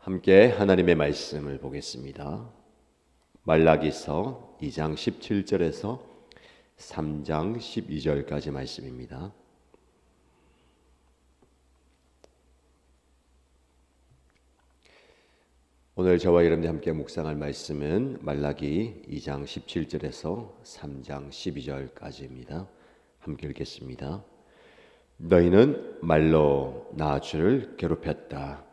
함께 하나님의 말씀을 보겠습니다. 말라기서 2장 17절에서 3장 12절까지 말씀입니다. 오늘 저와 여러분이 함께 묵상할 말씀은 말라기 2장 17절에서 3장 12절까지입니다. 함께 읽겠습니다. 너희는 말로 나 주를 괴롭혔다.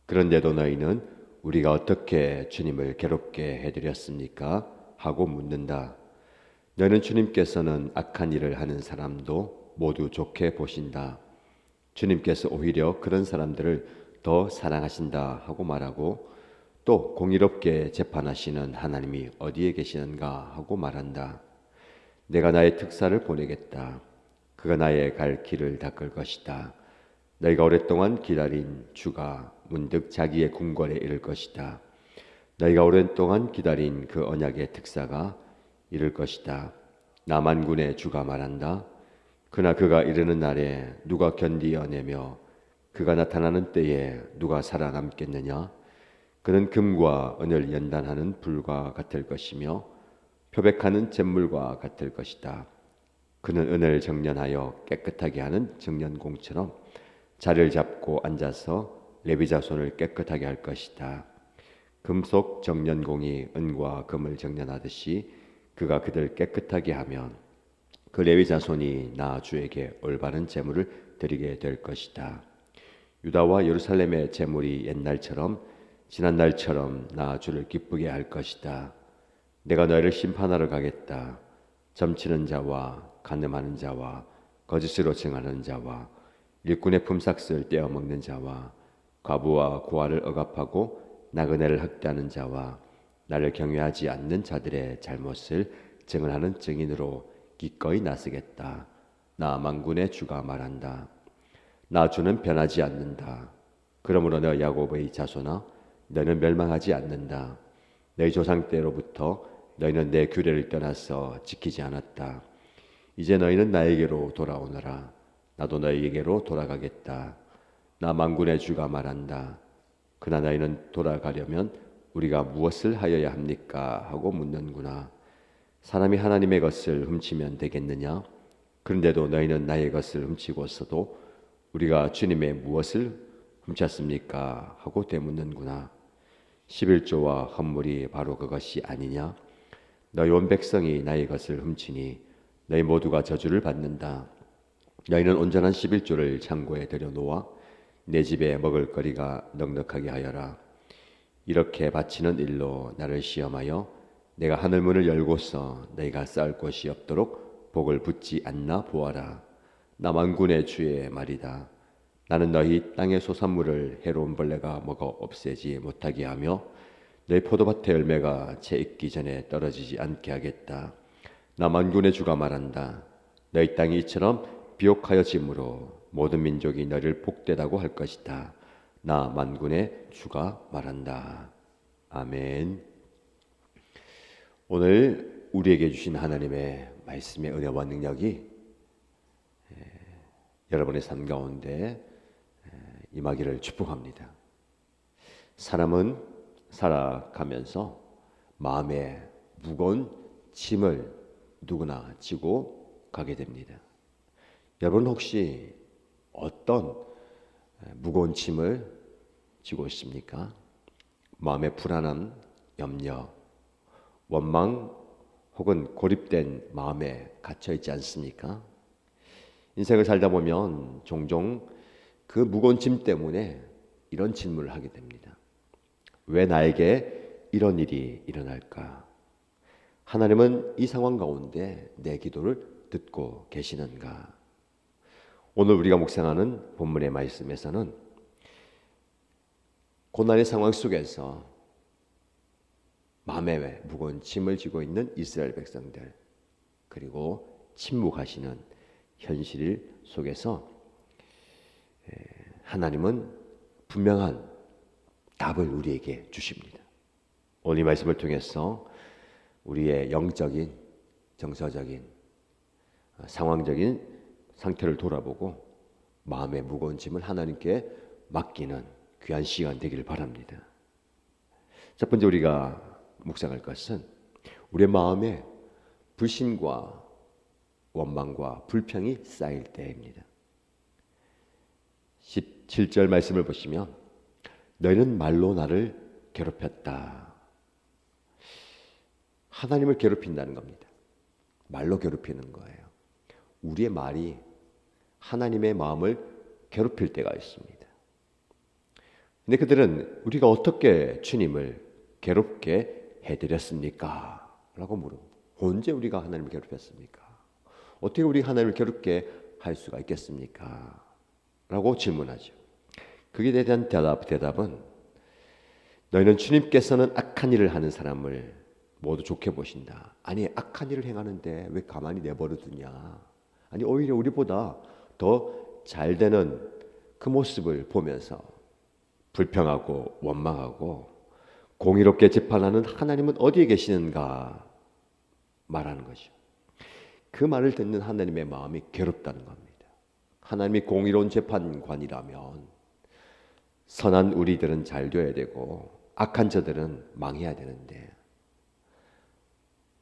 그런데도 너희는 우리가 어떻게 주님을 괴롭게 해드렸습니까? 하고 묻는다. 너희는 주님께서는 악한 일을 하는 사람도 모두 좋게 보신다. 주님께서 오히려 그런 사람들을 더 사랑하신다 하고 말하고, 또 공의롭게 재판하시는 하나님이 어디에 계시는가 하고 말한다. 내가 나의 특사를 보내겠다. 그가 나의 갈 길을 닦을 것이다. 너희가 오랫동안 기다린 주가 문득 자기의 궁궐에 이를 것이다. 너희가 오랫동안 기다린 그 언약의 특사가 이를 것이다. 나 만군의 주가 말한다. 그러나 그가 이르는 날에 누가 견디어내며 그가 나타나는 때에 누가 살아남겠느냐? 그는 금과 은을 연단하는 불과 같을 것이며 표백하는 잿물과 같을 것이다. 그는 은을 정련하여 깨끗하게 하는 정련공처럼 자리를 잡고 앉아서 레위 자손을 깨끗하게 할 것이다. 금속 정련공이 은과 금을 정련하듯이 그가 그들 깨끗하게 하면 그 레위 자손이 나 주에게 올바른 제물을 드리게 될 것이다. 유다와 예루살렘의 제물이 옛날처럼 지난 날처럼 나 주를 기쁘게 할 것이다. 내가 너희를 심판하러 가겠다. 점치는 자와 간음하는 자와 거짓으로 증하는 자와 일꾼의 품삯을 떼어 먹는 자와 과부와 고아를 억압하고 나그네를 학대하는 자와 나를 경외하지 않는 자들의 잘못을 증언하는 증인으로 기꺼이 나서겠다. 나 만군의 주가 말한다. 나 주는 변하지 않는다. 그러므로 너 야곱의 자손아, 너는 멸망하지 않는다. 너희 조상 때로부터 너희는 내 규례를 떠나서 지키지 않았다. 이제 너희는 나에게로 돌아오너라. 나도 너희에게로 돌아가겠다. 나 만군의 주가 말한다. 그러나 너희는 돌아가려면 우리가 무엇을 하여야 합니까? 하고 묻는구나. 사람이 하나님의 것을 훔치면 되겠느냐? 그런데도 너희는 나의 것을 훔치고서도 우리가 주님의 무엇을 훔쳤습니까? 하고 되묻는구나. 11조와 헌물이 바로 그것이 아니냐? 너희 온 백성이 나의 것을 훔치니 너희 모두가 저주를 받는다. 너희는 온전한 11조를 창고에 들여놓아 내 집에 먹을 거리가 넉넉하게 하여라. 이렇게 바치는 일로 나를 시험하여 내가 하늘문을 열고서 너희가 쌓을 곳이 없도록 복을 붓지 않나 보아라. 나 만군의 주의 말이다. 나는 너희 땅의 소산물을 해로운 벌레가 먹어 없애지 못하게 하며 너희 포도밭의 열매가 채 익기 전에 떨어지지 않게 하겠다. 나 만군의 주가 말한다. 너희 땅이 이처럼 비옥하여짐으로 모든 민족이 너를 복되다고 할 것이다. 나 만군의 주가 말한다. 아멘. 오늘 우리에게 주신 하나님의 말씀의 은혜와 능력이 여러분의 삶 가운데 임하기를 축복합니다. 사람은 살아가면서 마음에 무거운 짐을 누구나 지고 가게 됩니다. 여러분 혹시 어떤 무거운 짐을 지고 있습니까? 마음의 불안함, 염려, 원망 혹은 고립된 마음에 갇혀 있지 않습니까? 인생을 살다 보면 종종 그 무거운 짐 때문에 이런 질문을 하게 됩니다. 왜 나에게 이런 일이 일어날까? 하나님은 이 상황 가운데 내 기도를 듣고 계시는가? 오늘 우리가 묵상하는 본문의 말씀에서는 고난의 상황 속에서 마음에 무거운 짐을 지고 있는 이스라엘 백성들, 그리고 침묵하시는 현실 속에서 하나님은 분명한 답을 우리에게 주십니다. 오늘 이 말씀을 통해서 우리의 영적인, 정서적인, 상황적인 상태를 돌아보고 마음의 무거운 짐을 하나님께 맡기는 귀한 시간 되기를 바랍니다. 첫 번째 우리가 묵상할 것은 우리의 마음에 불신과 원망과 불평이 쌓일 때입니다. 17절 말씀을 보시면 너희는 말로 나를 괴롭혔다. 하나님을 괴롭힌다는 겁니다. 말로 괴롭히는 거예요. 우리의 말이 하나님의 마음을 괴롭힐 때가 있습니다. 근데 그들은 우리가 어떻게 주님을 괴롭게 해드렸습니까? 라고 물어봅니다. 언제 우리가 하나님을 괴롭혔습니까? 어떻게 우리가 하나님을 괴롭게 할 수가 있겠습니까? 라고 질문하죠. 거기에 대한 대답은 너희는 주님께서는 악한 일을 하는 사람을 모두 좋게 보신다. 아니 악한 일을 행하는데 왜 가만히 내버려 두냐. 아니 오히려 우리보다 더 잘 되는 그 모습을 보면서 불평하고 원망하고 공의롭게 재판하는 하나님은 어디에 계시는가 말하는 거죠. 그 말을 듣는 하나님의 마음이 괴롭다는 겁니다. 하나님이 공의로운 재판관이라면 선한 우리들은 잘 되어야 되고 악한 저들은 망해야 되는데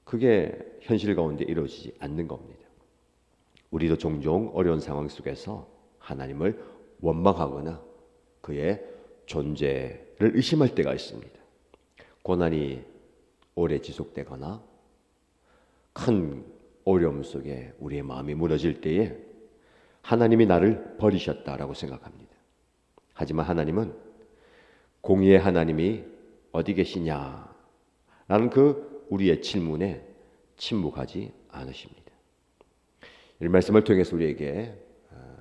그게 현실 가운데 이루어지지 않는 겁니다. 우리도 종종 어려운 상황 속에서 하나님을 원망하거나 그의 존재를 의심할 때가 있습니다. 고난이 오래 지속되거나 큰 어려움 속에 우리의 마음이 무너질 때에 하나님이 나를 버리셨다라고 생각합니다. 하지만 하나님은 공의의 하나님이 어디 계시냐 라는 그 우리의 질문에 침묵하지 않으십니다. 이 말씀을 통해서 우리에게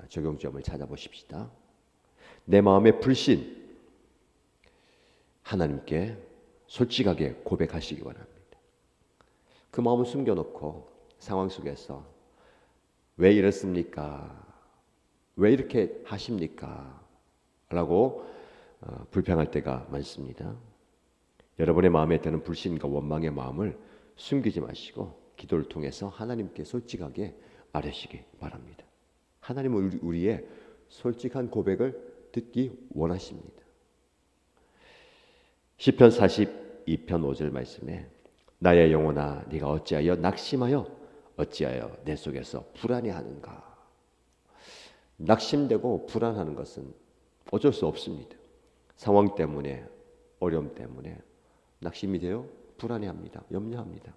적용점을 찾아보십시다. 내 마음의 불신 하나님께 솔직하게 고백하시기 바랍니다. 그 마음을 숨겨놓고 상황 속에서 왜 이렇습니까? 왜 이렇게 하십니까? 라고 불평할 때가 많습니다. 여러분의 마음에 드는 불신과 원망의 마음을 숨기지 마시고 기도를 통해서 하나님께 솔직하게 아뢰시기 바랍니다. 하나님은 우리의 솔직한 고백을 듣기 원하십니다. 시편 42편 5절 말씀에 나의 영혼아 네가 어찌하여 낙심하여 어찌하여 내 속에서 불안해하는가. 낙심되고 불안하는 것은 어쩔 수 없습니다. 상황 때문에 어려움 때문에 낙심이 돼요. 불안해합니다. 염려합니다.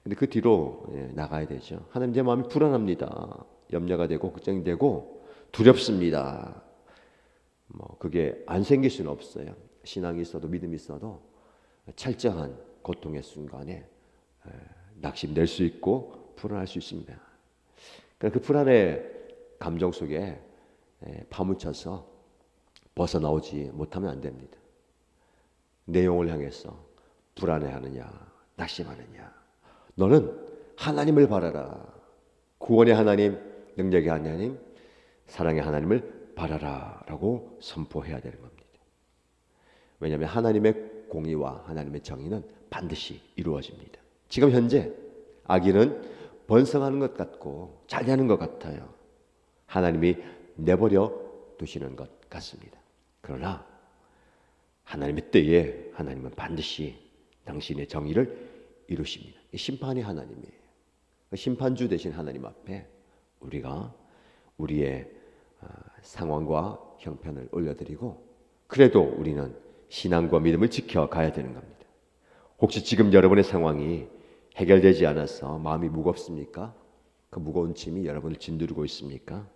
근데 그 뒤로 나가야 되죠. 하나님 제 마음이 불안합니다. 염려가 되고 걱정이 되고 두렵습니다. 그게 안 생길 수는 없어요. 신앙이 있어도 믿음이 있어도 철저한 고통의 순간에 낙심될 수 있고 불안할 수 있습니다. 그 불안의 감정 속에 파묻혀서 벗어나오지 못하면 안 됩니다. 내용을 향해서 불안해하느냐 낙심하느냐 너는 하나님을 바라라. 구원의 하나님, 능력의 하나님, 사랑의 하나님을 바라라 라고 선포해야 되는 겁니다. 왜냐하면 하나님의 공의와 하나님의 정의는 반드시 이루어집니다. 지금 현재 악인은 번성하는 것 같고 잘되는 것 같아요. 하나님이 내버려 두시는 것 같습니다. 그러나 하나님의 때에 하나님은 반드시 당신의 정의를 이루십니다. 심판이 하나님이에요. 심판주 되신 하나님 앞에 우리가 우리의 상황과 형편을 올려드리고 그래도 우리는 신앙과 믿음을 지켜가야 되는 겁니다. 혹시 지금 여러분의 상황이 해결되지 않아서 마음이 무겁습니까? 그 무거운 짐이 여러분을 짓누르고 있습니까?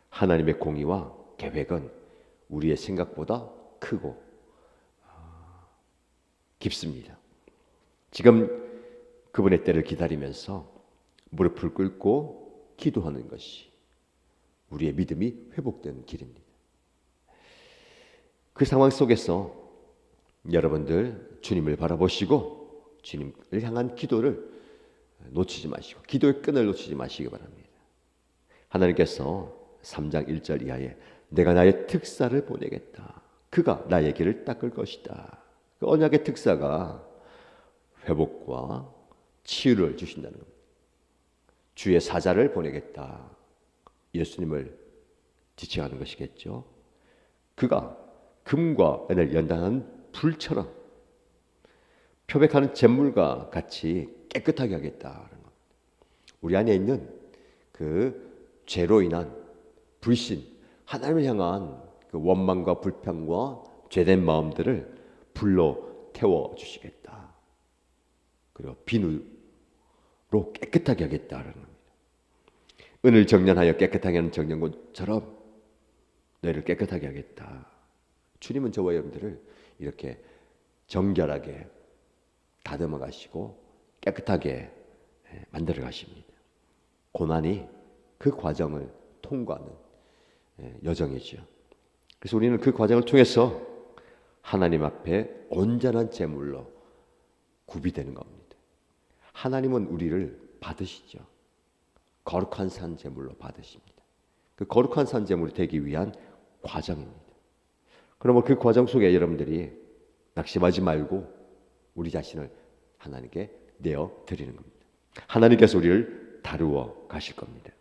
하나님의 공의와 계획은 우리의 생각보다 크고 깊습니다. 지금 그분의 때를 기다리면서 무릎을 꿇고 기도하는 것이 우리의 믿음이 회복되는 길입니다. 그 상황 속에서 여러분들 주님을 바라보시고 주님을 향한 기도를 놓치지 마시고 기도의 끈을 놓치지 마시기 바랍니다. 하나님께서 3장 1절 이하에 내가 나의 특사를 보내겠다. 그가 나의 길을 닦을 것이다. 그 언약의 특사가 회복과 치유를 주신다는 겁니다. 주의 사자를 보내겠다. 예수님을 지칭하는 것이겠죠. 그가 금과 은을 연단하는 불처럼 표백하는 잿물과 같이 깨끗하게 하겠다는 것. 우리 안에 있는 그 죄로 인한 불신, 하나님을 향한 그 원망과 불평과 죄된 마음들을 불로 태워 주시겠다. 그리고 비누로 깨끗하게 하겠다는 겁니다. 은을 정련하여 깨끗하게 하는 정련꽃처럼 너희를 깨끗하게 하겠다. 주님은 저와 여러분들을 이렇게 정결하게 다듬어 가시고 깨끗하게 만들어 가십니다. 고난이 그 과정을 통과하는 여정이죠. 그래서 우리는 그 과정을 통해서 하나님 앞에 온전한 제물로 구비되는 겁니다. 하나님은 우리를 받으시죠. 거룩한 산 제물로 받으십니다. 그 거룩한 산 제물이 되기 위한 과정입니다. 그러면 그 과정 속에 여러분들이 낙심하지 말고 우리 자신을 하나님께 내어 드리는 겁니다. 하나님께서 우리를 다루어 가실 겁니다.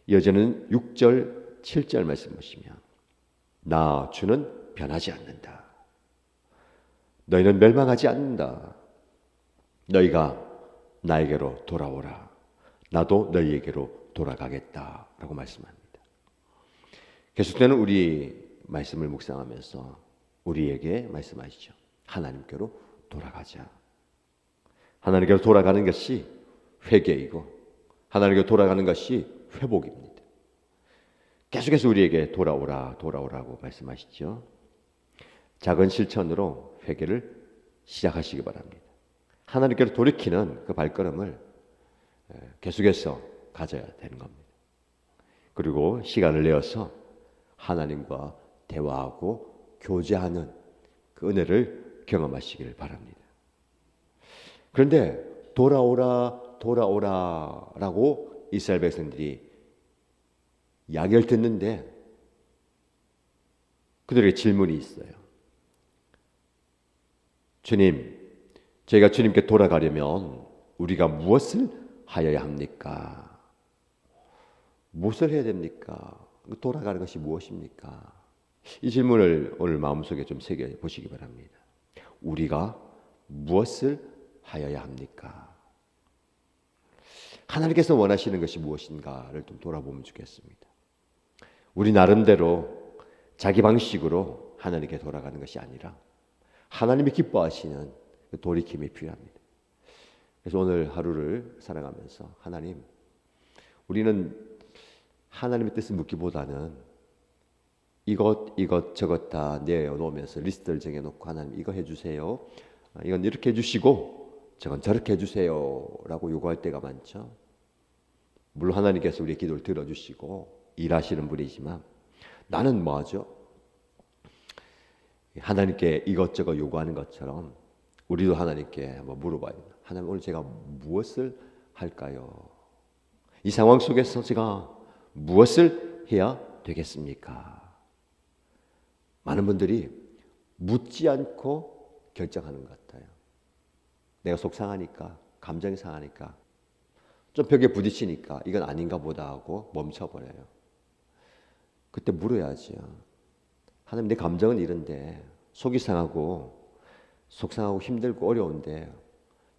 이어지는 6절, 7절 말씀 보시면 나 주는 변하지 않는다. 너희는 멸망하지 않는다. 너희가 나에게로 돌아오라. 나도 너희에게로 돌아가겠다. 라고 말씀합니다. 계속되는 우리 말씀을 묵상하면서 우리에게 말씀하시죠. 하나님께로 돌아가자. 하나님께로 돌아가는 것이 회개이고 하나님께로 돌아가는 것이 회복입니다. 계속해서 우리에게 돌아오라, 돌아오라고 말씀하시죠. 작은 실천으로 회개를 시작하시기 바랍니다. 하나님께로 돌이키는 그 발걸음을 계속해서 가져야 되는 겁니다. 그리고 시간을 내어서 하나님과 대화하고 교제하는 그 은혜를 경험하시기를 바랍니다. 그런데 돌아오라, 돌아오라라고 이스라엘 백성들이 이야기를 듣는데 그들에게 질문이 있어요. 주님, 저희가 주님께 돌아가려면 우리가 무엇을 하여야 합니까? 무엇을 해야 됩니까? 돌아가는 것이 무엇입니까? 이 질문을 오늘 마음속에 좀 새겨 보시기 바랍니다. 우리가 무엇을 하여야 합니까? 하나님께서 원하시는 것이 무엇인가를 좀 돌아보면 좋겠습니다. 우리 나름대로 자기 방식으로 하나님께 돌아가는 것이 아니라 하나님이 기뻐하시는 그 돌이킴이 필요합니다. 그래서 오늘 하루를 살아가면서 하나님, 우리는 하나님의 뜻을 묻기보다는 이것 저것 다 내어놓으면서 리스트를 정해놓고 하나님 이거 해주세요. 이건 이렇게 해주시고 저건 저렇게 해주세요 라고 요구할 때가 많죠. 물론 하나님께서 우리의 기도를 들어주시고 일하시는 분이지만 나는 뭐 하죠? 하나님께 이것저것 요구하는 것처럼 우리도 하나님께 한번 물어봐야 됩니다. 하나님, 오늘 제가 무엇을 할까요? 이 상황 속에서 제가 무엇을 해야 되겠습니까? 많은 분들이 묻지 않고 결정하는 것 같아요. 내가 속상하니까, 감정이 상하니까, 좀 벽에 부딪히니까 이건 아닌가 보다 하고 멈춰버려요. 그때 물어야죠. 하나님, 내 감정은 이런데 속이 상하고 속상하고 힘들고 어려운데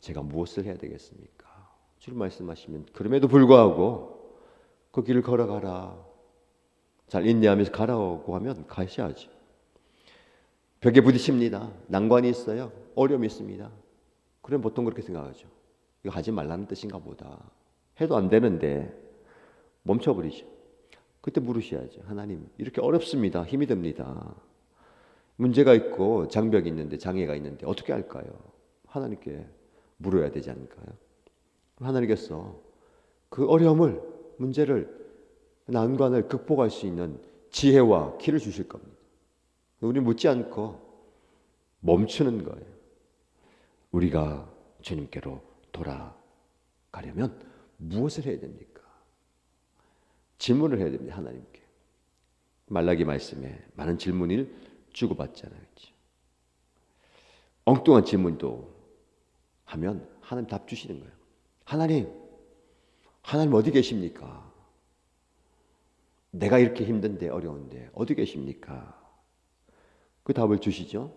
제가 무엇을 해야 되겠습니까? 주님 말씀하시면 그럼에도 불구하고 그 길을 걸어가라. 잘 인내하면서 가라고 하면 가셔야죠. 벽에 부딪힙니다. 난관이 있어요. 어려움이 있습니다. 그럼 보통 그렇게 생각하죠. 이거 하지 말라는 뜻인가 보다. 해도 안 되는데 멈춰버리죠. 그때 물으셔야죠. 하나님, 이렇게 어렵습니다. 힘이 듭니다. 문제가 있고 장벽이 있는데, 장애가 있는데 어떻게 할까요? 하나님께 물어야 되지 않을까요? 하나님께서 그 어려움을, 문제를, 난관을 극복할 수 있는 지혜와 키를 주실 겁니다. 우리 묻지 않고 멈추는 거예요. 우리가 주님께로 돌아가려면 무엇을 해야 됩니까? 질문을 해야 됩니다. 하나님께. 말라기 말씀에 많은 질문을 주고받잖아요. 엉뚱한 질문도 하면 하나님 답 주시는 거예요. 하나님 어디 계십니까? 내가 이렇게 힘든데 어려운데 어디 계십니까? 그 답을 주시죠.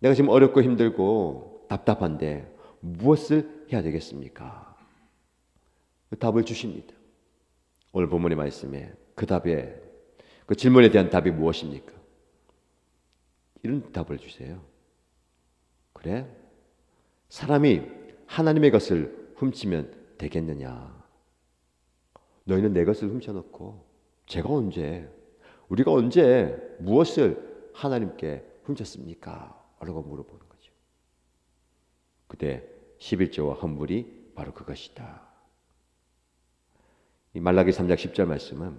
내가 지금 어렵고 힘들고 답답한데 무엇을 해야 되겠습니까? 그 답을 주십니다. 오늘 본문의 말씀에 그 답에, 그 질문에 대한 답이 무엇입니까? 이런 답을 주세요. 그래? 사람이 하나님의 것을 훔치면 되겠느냐? 너희는 내 것을 훔쳐놓고 우리가 언제 무엇을 하나님께 훔쳤습니까? 라고 물어보는 거죠. 그때 11조와 헌물이 바로 그것이다. 이 말라기 3장 10절 말씀은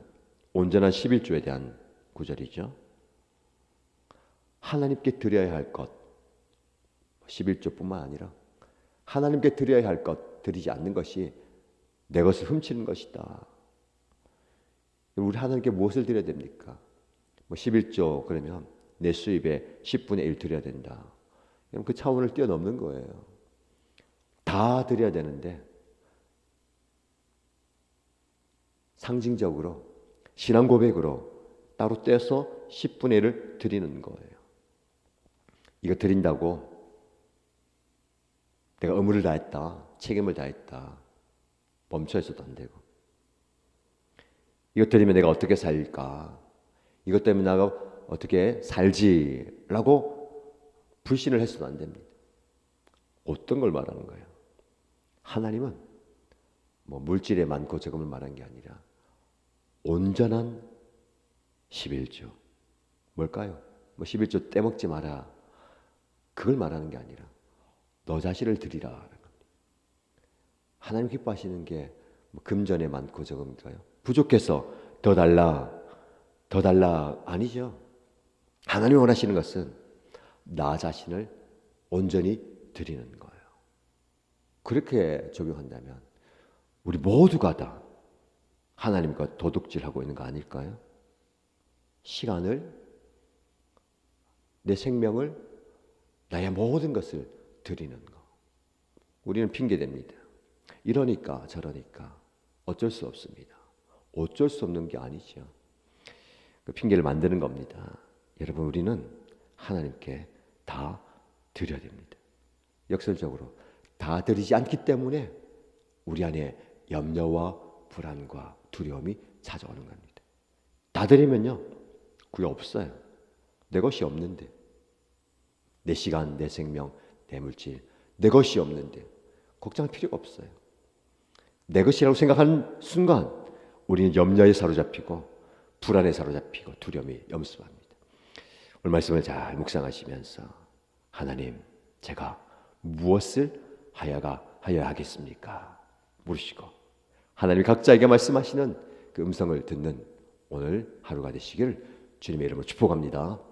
온전한 11조에 대한 구절이죠. 하나님께 드려야 할 것, 11조뿐만 아니라 하나님께 드려야 할 것 드리지 않는 것이 내 것을 훔치는 것이다. 우리 하나님께 무엇을 드려야 됩니까? 11조 그러면 내 수입의 10분의 1 드려야 된다. 그럼 그 차원을 뛰어넘는 거예요. 다 드려야 되는데 상징적으로 신앙 고백으로 따로 떼서 10분의 1을 드리는 거예요. 이거 드린다고 내가 의무를 다했다, 책임을 다했다, 멈춰 있어도 안 되고, 이것 드리면 내가 어떻게 살까, 이것 때문에 내가 어떻게 살지라고 불신을 해서도 안 됩니다. 어떤 걸 말하는 거예요? 하나님은 물질에 많고 적음을 말한 게 아니라 온전한 11조. 뭘까요? 11조 떼먹지 마라. 그걸 말하는 게 아니라 너 자신을 드리라. 하나님 기뻐하시는 게 금전에 많고 적음일까요? 부족해서 더 달라 아니죠. 하나님이 원하시는 것은 나 자신을 온전히 드리는 거예요. 그렇게 적용한다면 우리 모두가 다 하나님과 도둑질하고 있는 거 아닐까요? 시간을, 내 생명을, 나의 모든 것을 드리는 거. 우리는 핑계댑니다. 이러니까 저러니까 어쩔 수 없습니다. 어쩔 수 없는 게 아니죠. 그 핑계를 만드는 겁니다. 여러분, 우리는 하나님께 다 드려야 됩니다. 역설적으로 다 드리지 않기 때문에 우리 안에 염려와 불안과 두려움이 찾아오는 겁니다. 다 드리면요, 그게 없어요. 내 것이 없는데, 내 시간, 내 생명, 내 물질, 내 것이 없는데 걱정할 필요가 없어요. 내 것이라고 생각하는 순간 우리는 염려에 사로잡히고 불안에 사로잡히고 두려움이 염습합니다. 오늘 말씀을 잘 묵상하시면서 하나님, 제가 무엇을 하여야 하겠습니까? 물으시고 하나님이 각자에게 말씀하시는 그 음성을 듣는 오늘 하루가 되시기를 주님의 이름으로 축복합니다.